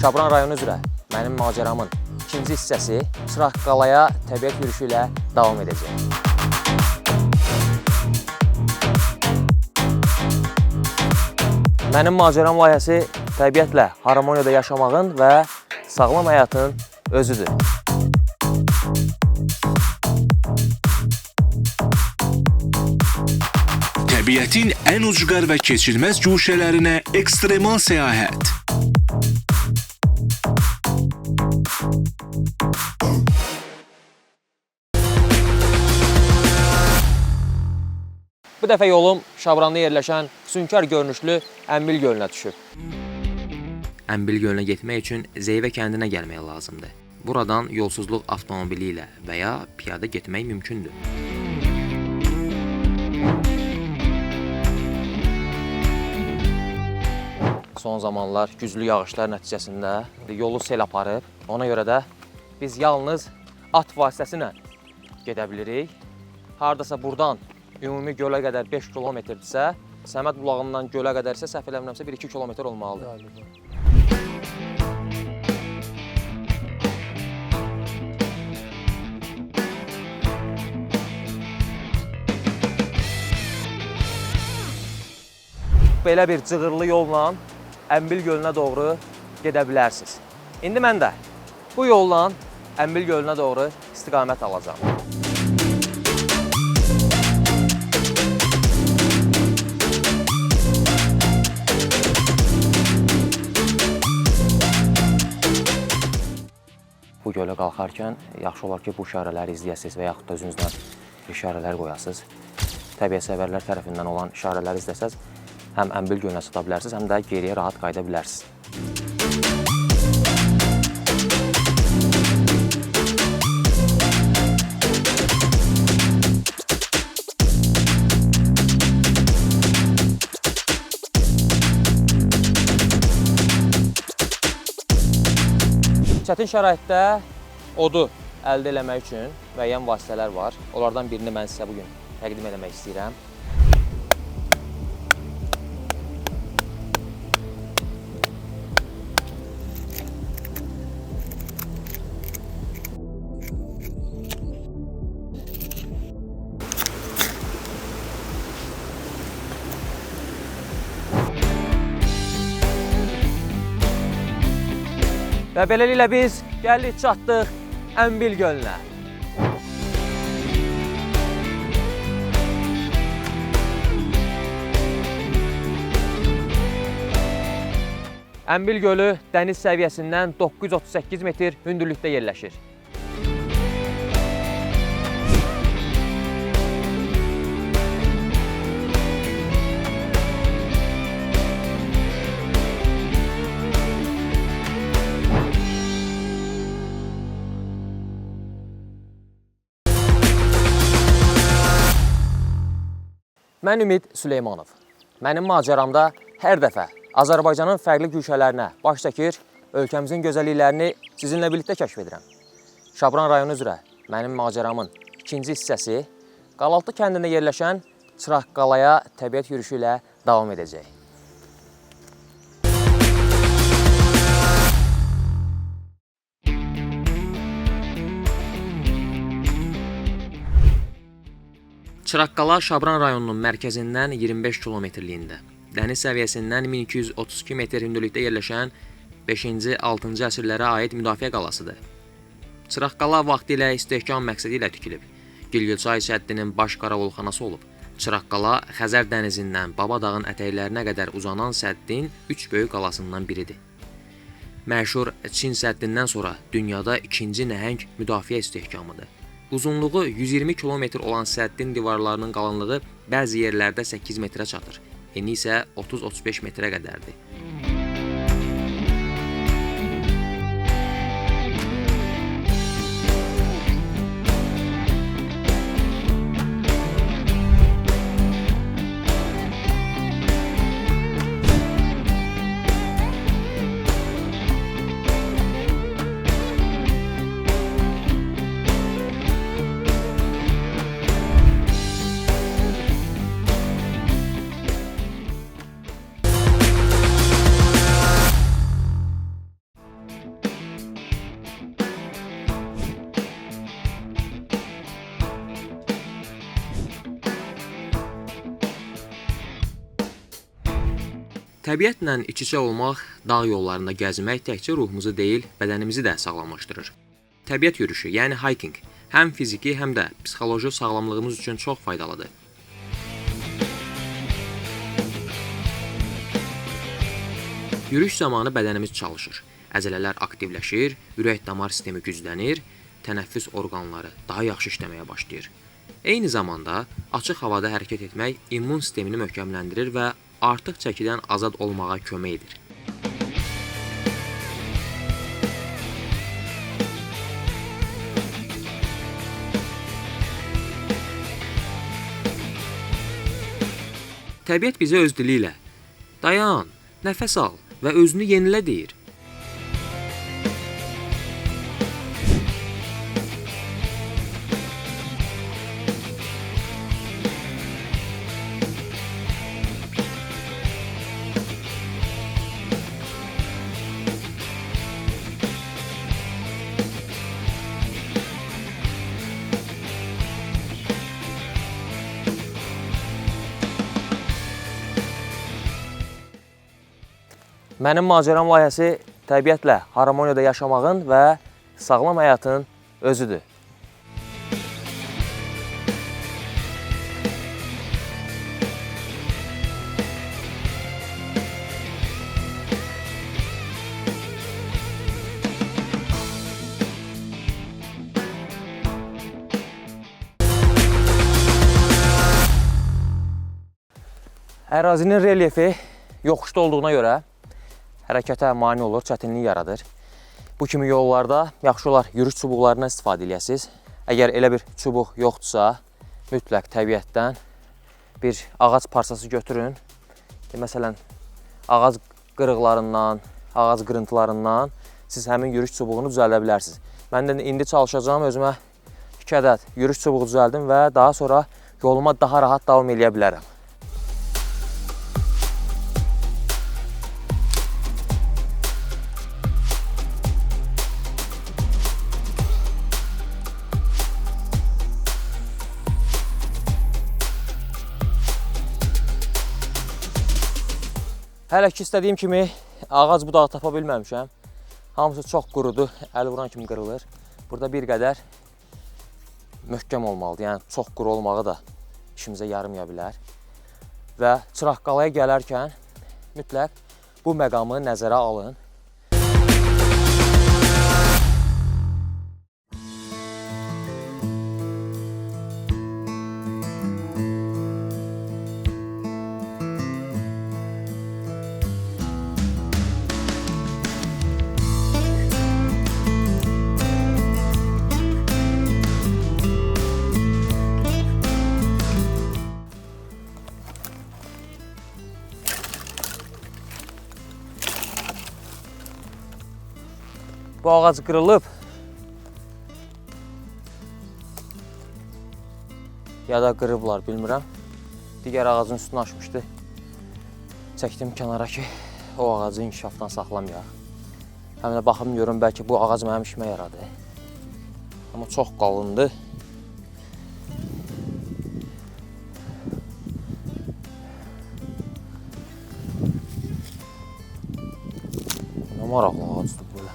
Şabran rayonu üzrə mənim macəramın ikinci hissəsi Çıraqqalaya təbiət yürüyüşü ilə davam edəcək. Mənim macəram layihəsi təbiətlə harmoniyada yaşamağın və sağlam həyatın özüdür. Təbiətin ən ucqar və keçilməz guşələrinə ekstremal səyahət. Bu dəfə yolum Şabranda yerləşən füsunkar görünüşlü Əmbil gölünə düşüb. Əmbil gölünə getmək üçün Zeyvə kəndinə gəlmək lazımdır. Buradan yolsuzluq avtomobili ilə və ya piyada getmək mümkündür. Son zamanlar güclü yağışlar nəticəsində yolu sel aparıb. Ona görə də biz yalnız at vasitəsilə gedə bilirik. Hardasa buradan ümumi gölə qədər 5 kilometrdirsə, Səməd bulağından gölə qədər isə səhv eləmirəmsə 1-2 kilometr olmalıdır. Belə bir cığırlı yolla Əmbil gölünə doğru gedə bilərsiniz. İndi mən də bu yolla Əmbil gölünə doğru istiqamət alacağam. Bu gölə qalxarkən yaxşı olar ki, bu işarələri izləyəsiniz və yaxud da özünüzlə işarələr qoyasınız. Təbiətsevərlər tərəfindən olan işarələri izləsəz, həm Əmbil gölünə çata bilərsiniz, həm də geriyə rahat qayıda bilərsiniz. Çətin şəraitdə odu əldə eləmək üçün müəyyən vasitələr var. Onlardan birini mən sizə bugün təqdim etmək istəyirəm. Və beləliklə biz gəldik çatdıq Əmbil gölünə. Əmbil gölü dəniz səviyyəsindən 938 metr hündürlükdə yerləşir. Mən Ümid Süleymanov. Mənim macəramda hər dəfə Azərbaycanın fərqli güşələrinə baş çəkir, ölkəmizin gözəlliklərini sizinlə birlikdə kəşf edirəm. Şabran rayonu üzrə mənim macəramın ikinci hissəsi Qalaltı kəndində yerləşən Çıraqqalaya təbiət yürüyüşü ilə davam edəcək. Çıraqqala Şabran rayonunun mərkəzindən 25 kilometrliyində, dəniz səviyyəsindən 1232 metr hündürlükdə yerləşən 5-ci, 6-cı əsrlərə aid müdafiə qalasıdır. Çıraqqala vaxtilə istehkam məqsədi ilə tikilib. Gilgilçay səddinin baş qaravulxanası olub. Çıraqqala Xəzər dənizindən Baba dağın ətəklərinə qədər uzanan səddin 3 böyük qalasından biridir. Məşhur Çin səddindən sonra dünyada ikinci nəhəng müdafiə istehkamıdır. Uzunluğu 120 km olan səddin divarlarının qalınlığı bəzi yerlərdə 8 metrə çatır, eni isə 30-35 metrə qədərdir. Təbiətlə iç-içə olmaq, dağ yollarında gəzmək təkcə ruhumuzu deyil, bədənimizi də sağlamlaşdırır. Təbiət yürüyüşü, yəni hiking, həm fiziki, həm də psixoloji sağlamlığımız üçün çox faydalıdır. Yürüyüş zamanı bədənimiz çalışır, əzələlər aktivləşir, ürək-damar sistemi güclənir, tənəffüs orqanları daha yaxşı işləməyə başlayır. Eyni zamanda açıq havada hərəkət etmək immun sistemini möhkəmləndirir və artıq çəkidən azad olmağa kömək edir. Təbiət bizə öz dili ilə dayan, nəfəs al və özünü yenilə deyir. Mənim macəram layihəsi təbiətlə harmoniyada yaşamağın və sağlam həyatın özüdür. Ərazinin relyefi yoxuşda olduğuna görə hərəkətə mane olur, çətinlik yaradır. Bu kimi yollarda yaxşı olar yürüyüş çubuqlarından istifadə edəsiniz. Əgər elə bir çubuq yoxdursa, mütləq təbiətdən bir ağac parçası götürün. Məsələn, ağac qırıqlarından, ağac qırıntılarından siz həmin yürüyüş çubuğunu düzəldə bilərsiniz. Mən də indi çalışacağım, özümə 2 ədəd yürüyüş çubuğu düzəldim və daha sonra yoluma daha rahat davam edə bilərəm. Hələ ki istədiyim kimi ağac budağı tapa bilməmişəm. Hamısı çox qurudur, əl vuran kimi qırılır. Burada bir qədər möhkəm olmalıdır, yəni çox quru olmağı da işimizə yaramaya bilər. Və Çıraqqalaya gələrkən mütləq bu məqamı nəzərə alın. Bu ağac qırılıb ya da qırıblar, bilmirəm. Digər ağacın üstünü aşmışdı. Çəkdim kənara ki, o ağacı inkişafdan saxlamayaq. Həm də baxım görüm, bəlkə bu ağac mənim işimə yaradı. Amma çox qalındır. Nə maraqlı ağacdır belə.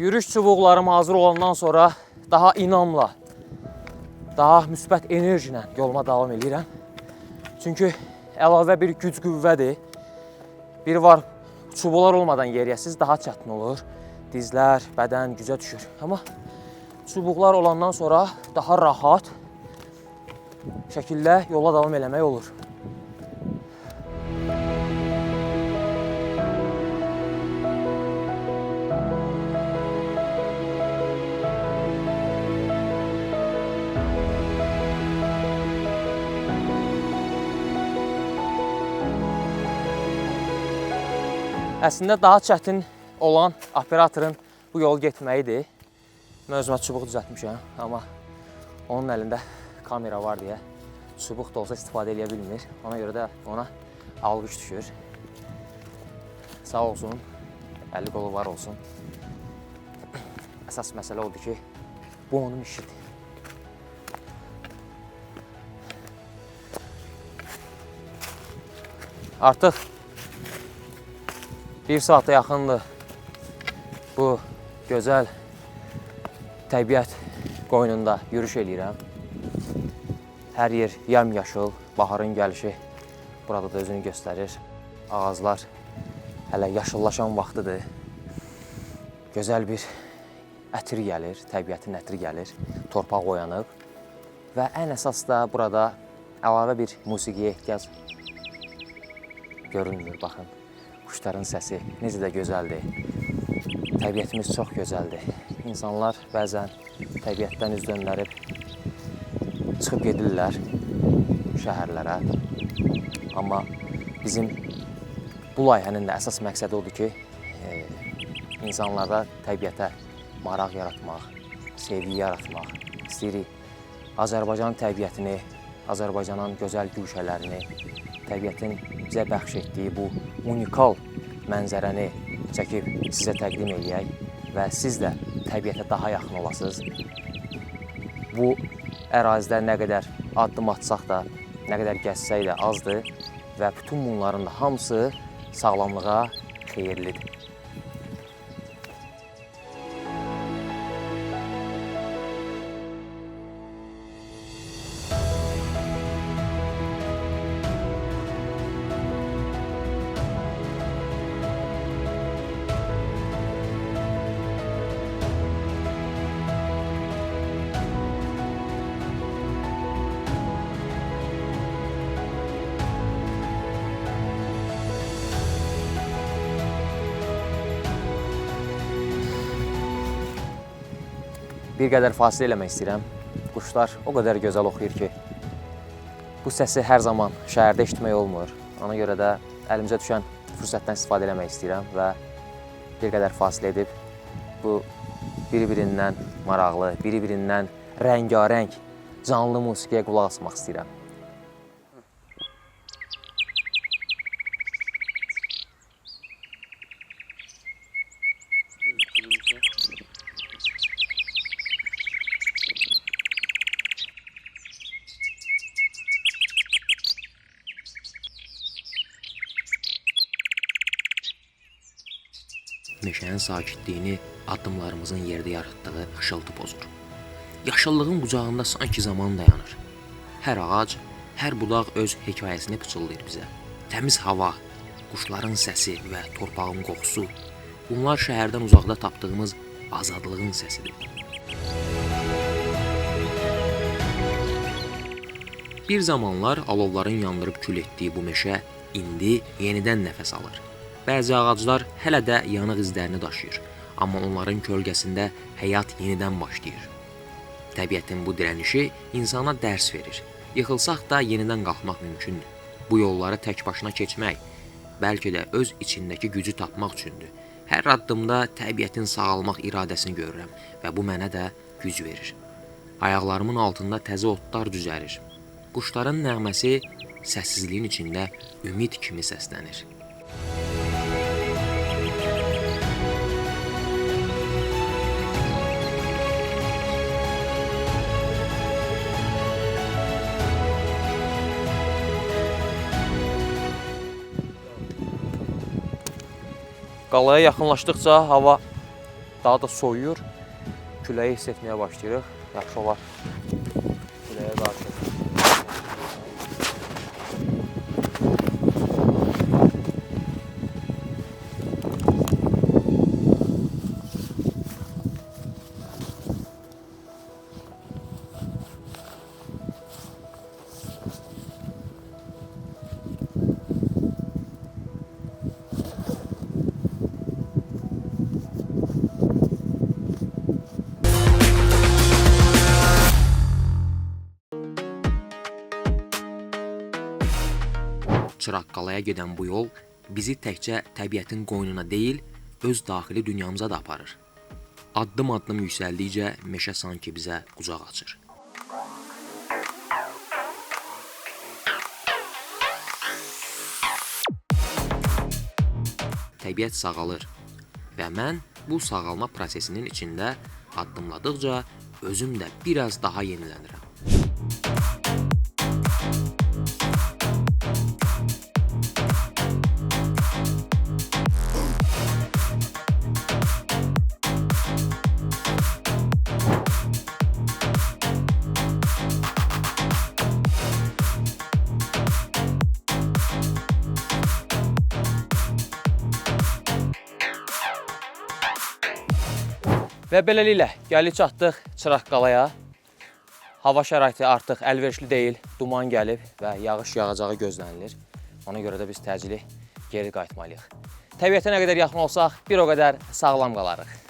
Yürüyüş çubuqlarım hazır olandan sonra daha inamla, daha müsbət enerjiylə yoluma davam edirəm. Çünki əlavə bir güc qüvvədir. Biri var, çubuqlar olmadan yeriyəsiz daha çətin olur. Dizlər, bədən gücə düşür. Amma çubuqlar olandan sonra daha rahat şəkildə yola davam eləmək olur. Əslində daha çətin olan operatorun bu yolu getməyidir. Mən özümə çubuq düzəltmişəm, amma onun əlində kamera var deyə çubuq da olsa istifadə edə bilmir. Ona görə də ona alqış düşür. Sağ olsun, əli qolu var olsun. Əsas məsələ odur ki, bu onun işidir. Artıq bir saata yaxındır bu gözəl təbiət qoynunda yürüyüş eləyirəm. Hər yer yamyaşıl, baharın gəlişi burada da özünü göstərir. Ağaclar hələ yaşıllaşan vaxtıdır. Gözəl bir ətir gəlir, təbiətin ətiri gəlir, torpaq oyanıb. Və ən əsas da burada əlavə bir musiqiyə ehtiyac görünmür, baxın. Quşların səsi necə də gözəldir. Təbiətimiz çox gözəldir. İnsanlar bəzən təbiətdən üz döndərib çıxıb gedirlər şəhərlərə. Amma bizim bu layihənin də əsas məqsədi odur ki, insanlarda təbiətə maraq yaratmaq, sevgi yaratmaq istəyirik. Azərbaycan təbiətini, Azərbaycanın gözəl güşələrini, təbiətin bizə bəxş etdiyi bu unikal mənzərəni çəkib sizə təqdim edək və siz də təbiətə daha yaxın olasınız. Bu ərazidə nə qədər addım atsaq da, nə qədər gəzsək də azdır və bütün bunların da hamısı sağlamlığa xeyirlidir. Bir qədər fasilə eləmək istəyirəm. Quşlar o qədər gözəl oxuyur ki, bu səsi hər zaman şəhərdə eşitmək olmur. Ona görə də əlimizə düşən fürsətdən istifadə eləmək istəyirəm və bir qədər fasilə edib bu biri-birindən maraqlı, biri-birindən rəngarəng, canlı musiqiyə qulaq asmaq istəyirəm. Meşənin sakitliyini addımlarımızın yerdə yaratdığı xışıltı pozur. Yaşıllığın qucağında sanki zaman dayanır. Hər ağac, hər budaq öz hekayəsini pıçıldayır bizə. Təmiz hava, quşların səsi və torpağın qoxusu, bunlar şəhərdən uzaqda tapdığımız azadlığın səsidir. Bir zamanlar alovların yandırıb kül etdiyi bu meşə indi yenidən nəfəs alır. Bəzi ağaclar hələ də yanıq izlərini daşıyır, amma onların kölgəsində həyat yenidən başlayır. Təbiətin bu dirənişi insana dərs verir. Yıxılsaq da yenidən qalxmaq mümkündür. Bu yolları tək başına keçmək, bəlkə də öz içindəki gücü tapmaq üçündür. Hər addımda təbiətin sağalmaq iradəsini görürəm və bu mənə də güc verir. Ayaqlarımın altında təzə otlar düzəlir. Quşların nəğməsi səssizliyin içində ümid kimi səslənir. Qalaya yaxınlaşdıqca hava daha da soyuyur. Küləyi hiss etməyə başlayırıq. Yaxşı olar. Küləyə qarşı. Çıraqqalaya gedən bu yol bizi təkcə təbiətin qoynuna deyil, öz daxili dünyamıza da aparır. Addım-addım yüksəldikcə meşə sanki bizə qucaq açır. Təbiət sağalır və mən bu sağalma prosesinin içində addımladıqca özüm də biraz daha yenilənirəm. Və beləliklə gəlib çatdıq Çıraqqalaya. Hava şəraiti artıq əlverişli deyil, duman gəlib və yağış yağacağı gözlənilir. Ona görə də biz təcili geri qayıtmalıyıq. Təbiətə nə qədər yaxın olsaq, bir o qədər sağlam qalarıq.